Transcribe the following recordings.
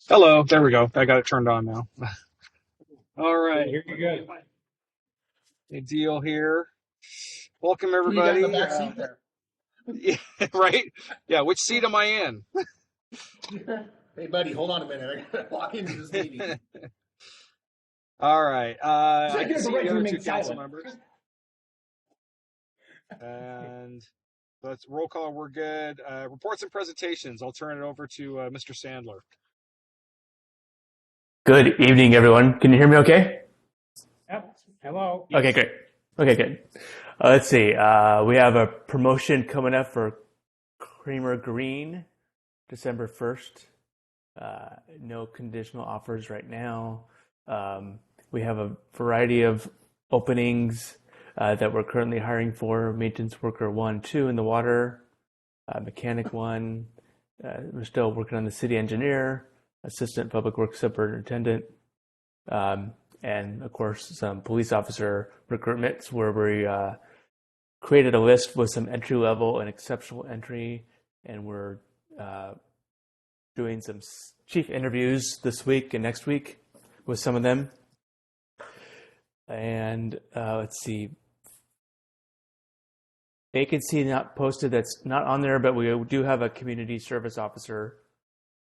Hello, there we go. I got it turned on now. All Yeah, right, here you go. a deal here. Welcome Who you got in the everybody. back seat there? Yeah, right? Yeah, which seat am I in? Hey, buddy, hold on a minute. I gotta walk into this meeting. All right. I can Executive see the director other two remains council silent. members, and let's roll call. We're good. Reports and presentations. I'll turn it over to Mr. Sandler. Good evening, everyone. Can you hear me okay? Yep. Hello. Yes. Okay, great. Okay, good. Let's see. We have a promotion coming up for Creamer Green, December 1st. No conditional offers right now. We have a variety of openings that we're currently hiring for. Maintenance worker 1, 2 in the water, mechanic 1. We're still working on the city engineer, assistant public works superintendent, and of course some police officer recruitments where we created a list with some entry level and exceptional entry, and we're doing some chief interviews this week and next week with some of them. And let's see, vacancy not posted that's not on there, but we do have a community service officer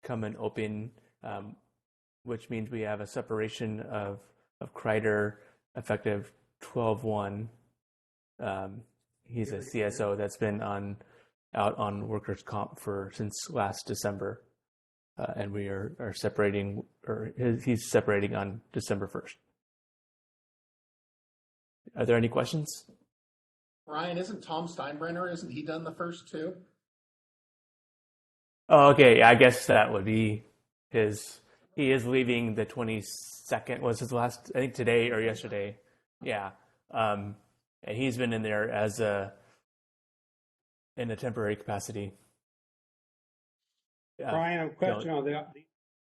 come and open, which means we have a separation of Kreider effective 12/1. He's a CSO that's been out on workers' comp since last December, and we are separating, or he's separating on December 1st. Are there any questions? Ryan, isn't Tom Steinbrenner, isn't he done the first two? Oh, okay. I guess that would be his. He is leaving the 22nd. Was his last? I think today or yesterday. Yeah. And he's been in there as in a temporary capacity. Brian, I have a question on the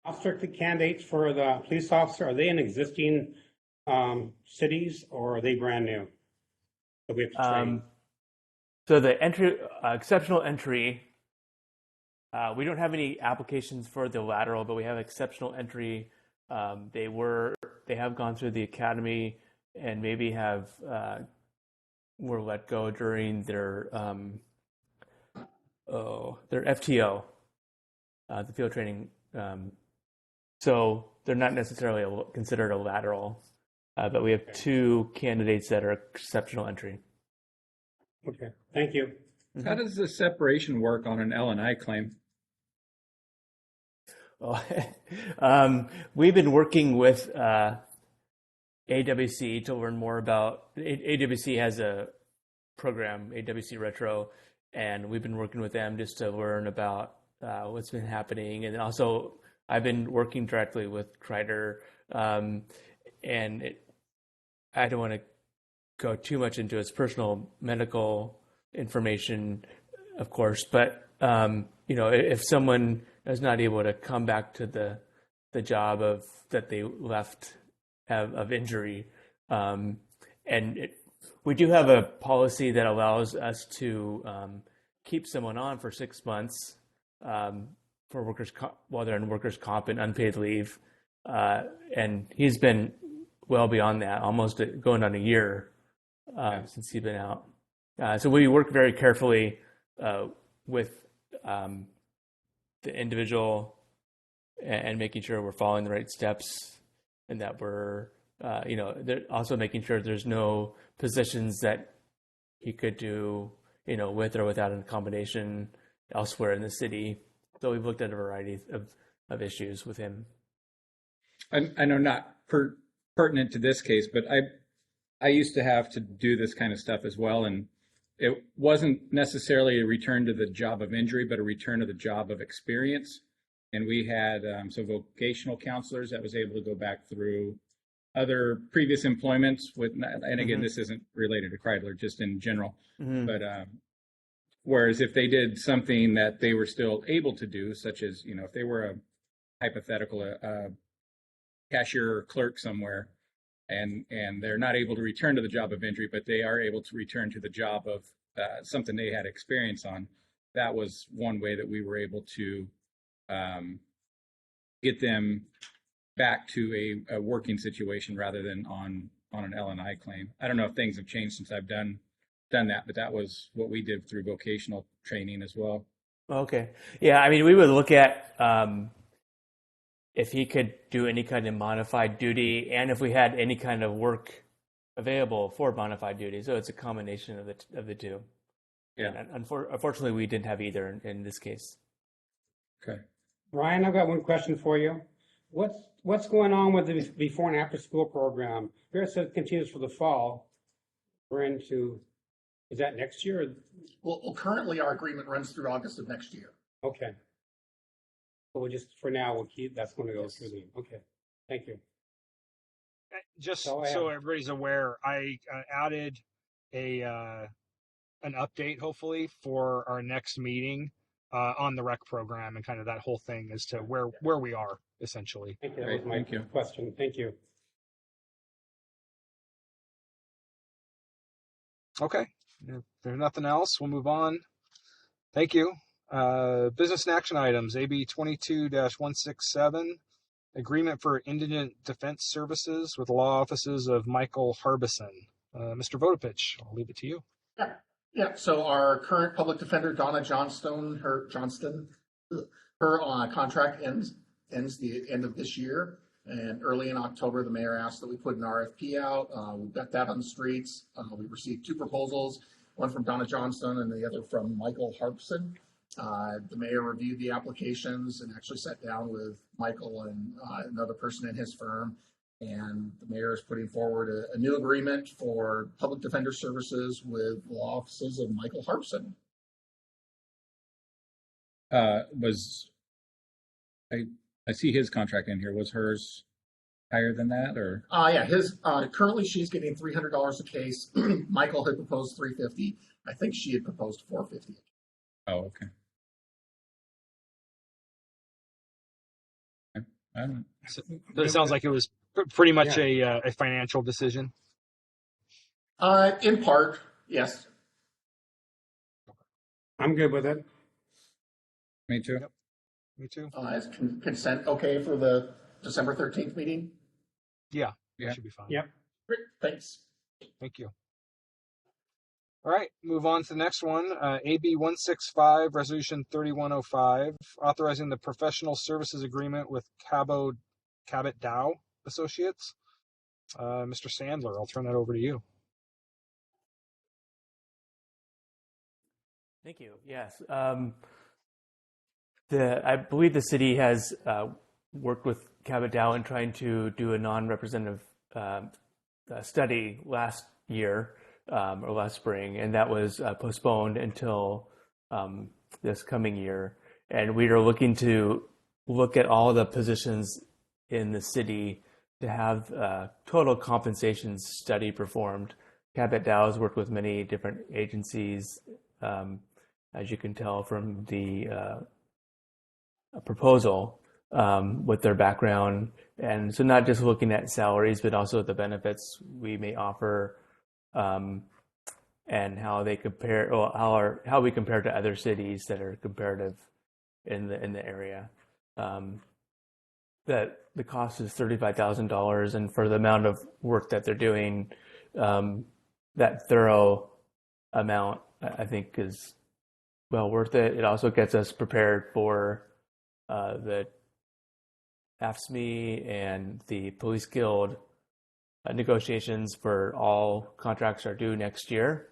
obstructed candidates for the police officer. Are they in existing cities or are they brand new that we have to train? So the exceptional entry. We don't have any applications for the lateral, but we have exceptional entry. They have gone through the academy and maybe were let go during their FTO, the field training. So they're not necessarily considered a lateral, but we have two candidates that are exceptional entry. Okay, thank you. How does the separation work on an L&I claim? Well, we've been working with AWC to learn more about. AWC has a program, AWC Retro, and we've been working with them just to learn about what's been happening. And also, I've been working directly with Kreider, and I don't want to go too much into his personal medical information, of course, but if someone is not able to come back to the job that they left of injury, we do have a policy that allows us to keep someone on for 6 months for while they're in workers' comp and unpaid leave, and he's been well beyond that, almost going on a year since he's been out. So we work very carefully with the individual and making sure we're following the right steps, and that we're also making sure there's no positions that he could do with or without an accommodation elsewhere in the city. So we've looked at a variety of issues with him. I know not pertinent to this case, but I used to have to do this kind of stuff as well, and it wasn't necessarily a return to the job of injury, but a return to the job of experience. And we had some vocational counselors that was able to go back through other previous employments with, and again, this isn't related to Kreidler, just in general. But whereas if they did something that they were still able to do, such as, if they were a hypothetical cashier or clerk somewhere, and they're not able to return to the job of injury, but they are able to return to the job of something they had experience on. That was one way that we were able to get them back to a working situation rather than on an L&I claim. I don't know if things have changed since I've done that, but that was what we did through vocational training as well. Okay. Yeah, I mean, we would look at if he could do any kind of modified duty and if we had any kind of work available for modified duty. So it's a combination of the two. Yeah. And unfortunately, we didn't have either in this case. Okay. Ryan, I've got one question for you. What's going on with the before and after school program? Here it says it continues for the fall. We're into, is that next year? Well, currently our agreement runs through August of next year. Okay. So we'll just, for now, we'll keep, that's going to go through the, okay. Thank you. Just So so everybody's aware, I added an update, hopefully, for our next meeting on the rec program and kind of that whole thing as to where we are, essentially. Thank you. That Great, was my thank you. question. Thank you. Okay. If there's nothing else, we'll move on. Thank you. Business and action items, AB 22-167, agreement for indigent defense services with the law offices of Michael Harbison. Mr. Vodopich, I'll leave it to you. Yeah. So our current public defender, Donna Johnston, her contract ends the end of this year. And early in October, the mayor asked that we put an RFP out. We've got that on the streets. We received 2 proposals, one from Donna Johnston and the other from Michael Harbison. The mayor reviewed the applications and actually sat down with Michael and another person in his firm. And the mayor is putting forward a new agreement for public defender services with law offices of Michael Harbison. I see his contract in here. Was hers higher than that, or? Yeah, his currently she's getting $300 a case. Michael had proposed $350. I think she had proposed $450. Oh, okay. I don't. So it sounds like it was pretty much a financial decision. In part, yes. I'm good with it. Me too. Yep. Me too. Is consent okay for the December 13th meeting? Yeah, Yeah. that should be fine. Yep. Great, thanks. Thank you. All right, move on to the next one. AB 165, Resolution 3105, authorizing the professional services agreement with Cabot Dow Associates. Mr. Sandler, I'll turn that over to you. Thank you. Yes. I believe the city has worked with Cabot Dow in trying to do a non-representative study last year or last spring, and that was postponed until this coming year. And we are looking to look at all the positions in the city to have a total compensation study performed. Cabot Dow has worked with many different agencies, as you can tell from the proposal with their background. And so not just looking at salaries, but also the benefits we may offer and how they compare, or how we compare to other cities that are comparative in the area. That the cost is $35,000, and for the amount of work that they're doing, that thorough amount, I think, is well worth it. It also gets us prepared for the AFSCME and the Police Guild negotiations for all contracts are due next year.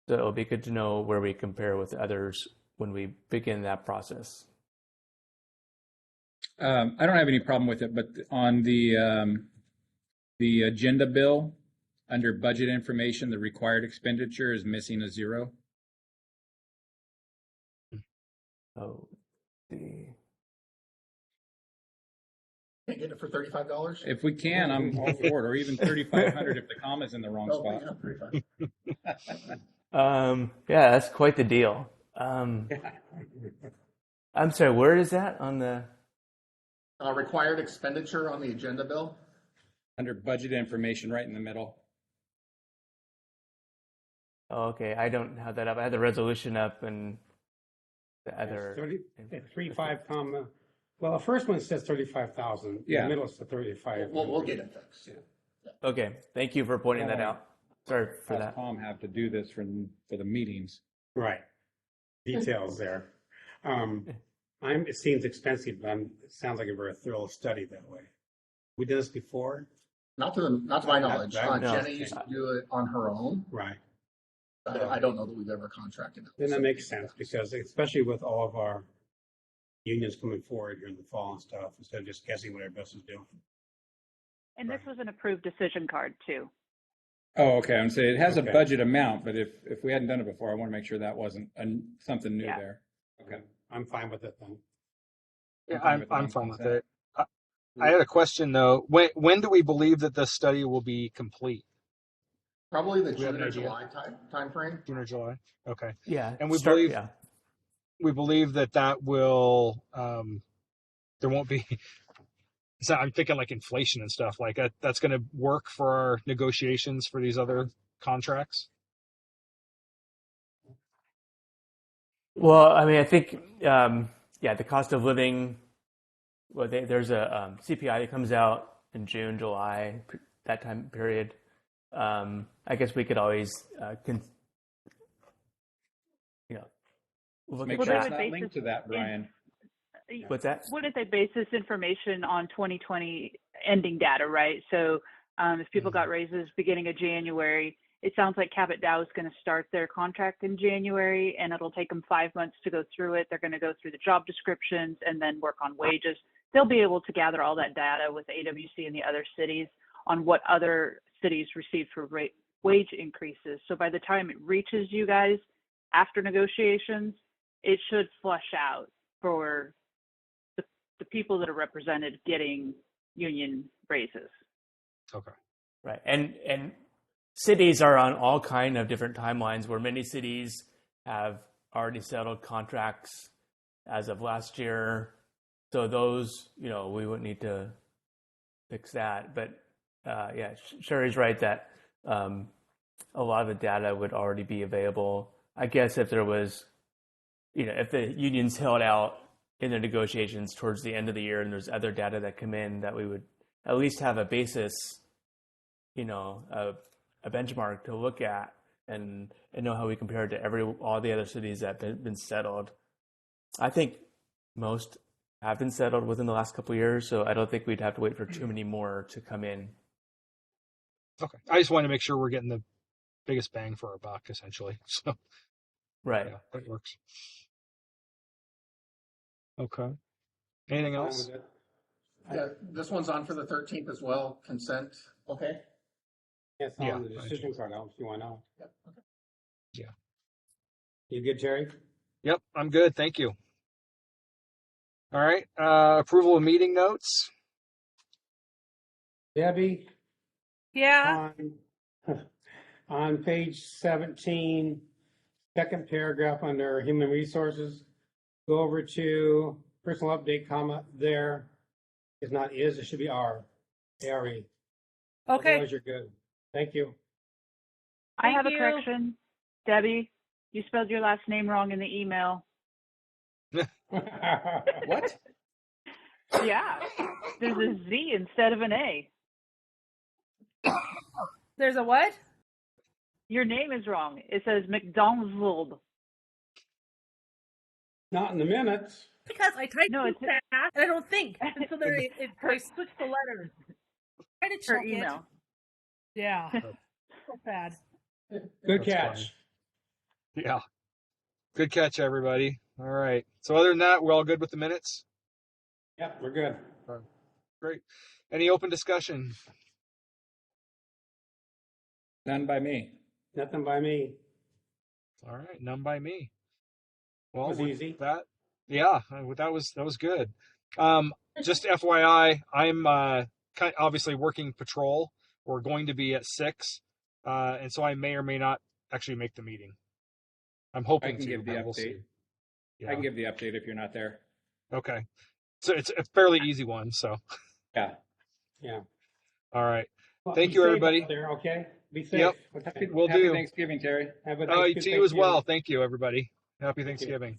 So it'll be good to know where we compare with others when we begin that process. I don't have any problem with it, but on the agenda bill, under budget information, the required expenditure is missing a 0. Oh, the Can't get it for $35? If we can, I'm all for it, or even 3,500 if the comma's in the wrong Oh, spot. yeah, 35. yeah, that's quite the deal. I'm sorry, where is that on the? Required expenditure on the agenda bill? Under budget information, right in the middle. Oh, okay, I don't have that up. I had the resolution up and the other. 35, Well, the first one says 35,000. Yeah. The middle says 35. We'll get it fixed. Okay, thank you for pointing that out. Sorry for Have that. Tom have to do this for the meetings. Right. Details there. It seems expensive, but it sounds like a very thorough study that way. We did this before? Not to my knowledge. No. Jenny used to do it on her own. Right. I don't know that we've ever contracted it. Then that makes sense because especially with all of our unions coming forward here in the fall and stuff, instead of just guessing what everybody else is doing. And this was an approved decision card too. Oh, okay. I'm saying it has Okay. a budget amount, but if we hadn't done it before, I want to make sure that wasn't something new Yeah. there. Okay. I'm fine with it then. Yeah, fine with the I'm fine with non-consent. it. I had a question though. When do we believe that this study will be complete? Probably the We have June an or idea? July time frame. June or July? Okay. Yeah, And we start- believe- yeah. We believe that will, there won't be, so I'm thinking like inflation and stuff like that. That's going to work for our negotiations for these other contracts. Well, I mean, I think, the cost of living. Well, there's a CPI that comes out in June, July, that time period. I guess we could always, look Make at sure they it's would that. not base linked this to that, Brian. What's that? Wouldn't they base this information on 2020 ending data, right? So if people got raises beginning of January, it sounds like Cabot Dow is going to start their contract in January, and it'll take them 5 months to go through it. They're going to go through the job descriptions and then work on wages. They'll be able to gather all that data with AWC and the other cities on what other cities received for wage increases. So by the time it reaches you guys after negotiations, it should flush out for the people that are represented getting union raises. Okay. Right. And cities are on all kind of different timelines where many cities have already settled contracts as of last year. So those, we wouldn't need to fix that. But Sherry's right that a lot of the data would already be available. I guess if there was, if the unions held out in their negotiations towards the end of the year and there's other data that come in, that we would at least have a basis, a benchmark to look at and know how we compare it to all the other cities that have been settled. I think most have been settled within the last couple of years, so I don't think we'd have to wait for too many more to come in. Okay. I just want to make sure we're getting the biggest bang for our buck, essentially. So Right. yeah, that works. Okay. Anything Fine else? with it. Yeah, this one's on for the 13th as well. Consent. Okay. It's on Yeah, the decision card. I don't see why not. Yep. Okay. Yeah. You good, Terry? Yep, I'm good. Thank you. All right. Approval of meeting notes. Debbie? Yeah. On page 17, second paragraph under human resources, go over to personal update, comma, there. It's not is, it should be are. ARE. Okay. Otherwise, you're good. Thank you. I have a Thank you. correction. Debbie, you spelled your last name wrong in the email. What? Yeah. There's a Z instead of an A. There's a what? Your name is wrong. It says McDonald. Not in the minutes. Because I typed No, too it's- fast and I don't think. And so there, I switched the letters. Try to Her check email. it. Yeah. So bad. Good That's catch. Yeah. Good catch, everybody. All right. So other than that, we're all good with the minutes? Yep, we're good. Great. Any open discussion? None by me. Nothing by me. All right. None by me. Well, Was with easy. that, yeah, that was good. Just FYI, I'm obviously working patrol. We're going to be at 6, and so I may or may not actually make the meeting. I'm hoping I can to, give the but we'll see. update. Yeah. I can give the update if you're not there. Okay. So it's a fairly easy one. So, Yeah. Yeah. all right. Well, Thank be you, safe everybody. out there, okay? Be safe. Yep. Okay. Will Happy do. Thanksgiving, Terry. Have a Oh, nice to you as well. Thanksgiving. Thank you, everybody. Happy Thank you. Thanksgiving.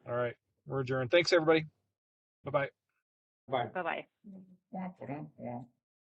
All right. We're adjourned. Thanks, everybody. Bye-bye. Bye. Bye bye. Womp, womp, womp.